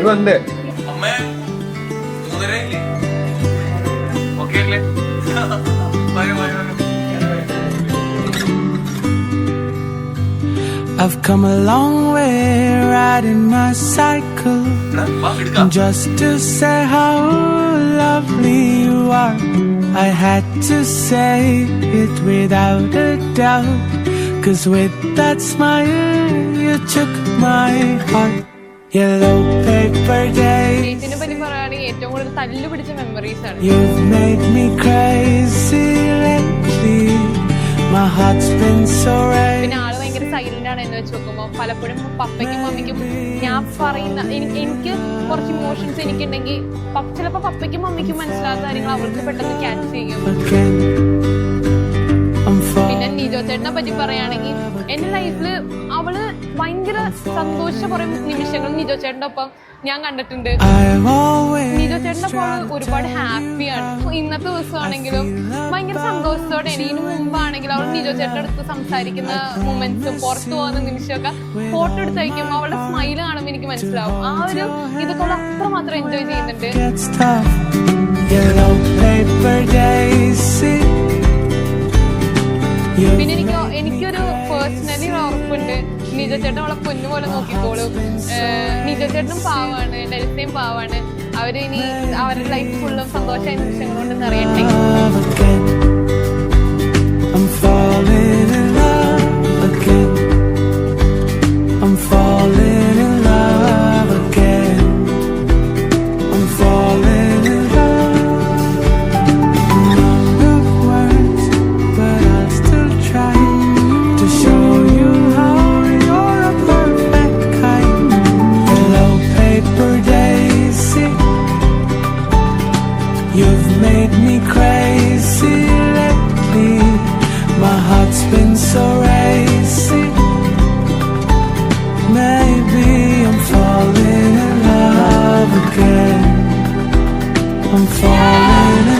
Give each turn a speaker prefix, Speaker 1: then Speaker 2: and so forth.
Speaker 1: വന്നേ
Speaker 2: അമ്മേ 3:30 ഓക്കെ അല്ലേ?
Speaker 3: I've come a long way riding my cycle just to say how lovely you are. I had to say it without a doubt, 'cause with that smile you took my heart. Yellow paper days, you've made me crazy lately. My heart's been so red.
Speaker 4: Silent ആണ് എന്ന് വെച്ച് നോക്കുമ്പോൾ പലപ്പോഴും പപ്പയ്ക്കും മമ്മിക്കും ഞാൻ പറയുന്ന എനിക്ക് കുറച്ച് emotions എനിക്കുണ്ടെങ്കിൽ ചിലപ്പോൾ പപ്പയ്ക്കും മമ്മിക്കും മനസ്സിലാത്ത കാര്യങ്ങൾ അവർക്ക് പെട്ടെന്ന് ക്യാച്ച് ചെയ്യും. പിന്നെ നിജോ ചേട്ടനെ പറ്റി പറയുകയാണെങ്കിൽ എന്റെ ലൈഫില് അവള് ഭയങ്കര സന്തോഷ കുറെ നിമിഷങ്ങൾ നിജോ ചേട്ടൻ്റെ ഒപ്പം ഞാൻ കണ്ടിട്ടുണ്ട്. നിജോ ചേട്ടൻ്റെ ഒപ്പം ഒരുപാട് ഹാപ്പിയാണ്. ഇന്നത്തെ ദിവസമാണെങ്കിലും ഭയങ്കര സന്തോഷത്തോടെ ഇതിനു മുമ്പാണെങ്കിലും അവൾ നിജോ ചേട്ടൻ്റെ അടുത്ത് സംസാരിക്കുന്ന മൊമെന്റ്സും പുറത്തു പോകുന്ന നിമിഷമൊക്കെ ഫോട്ടോ എടുത്ത് വയ്ക്കുമ്പോൾ അവളുടെ സ്മൈല് കാണുമ്പോൾ എനിക്ക് മനസ്സിലാവും ആ ഒരു ഇതൊക്കെ അവൾ അത്രമാത്രം എൻജോയ് ചെയ്യുന്നുണ്ട്. പിന്നെ എനിക്കൊരു പേഴ്സണലി ഉറപ്പുണ്ട് നിജോ ചേട്ടൻ അവളെ പൊന്നു പോലെ നോക്കിക്കോളും. നിജോ ചേട്ടനും പാവാണ്, ഡെൽസയും പാവാണ്. അവര് ഇനി അവരുടെ ലൈഫ് ഫുള്ളും സന്തോഷമായ നിമിഷങ്ങൾ കൊണ്ട് നിറയട്ടെ.
Speaker 3: You've made me crazy lately. My heart's been so racy. Maybe I'm falling in love again. I'm falling in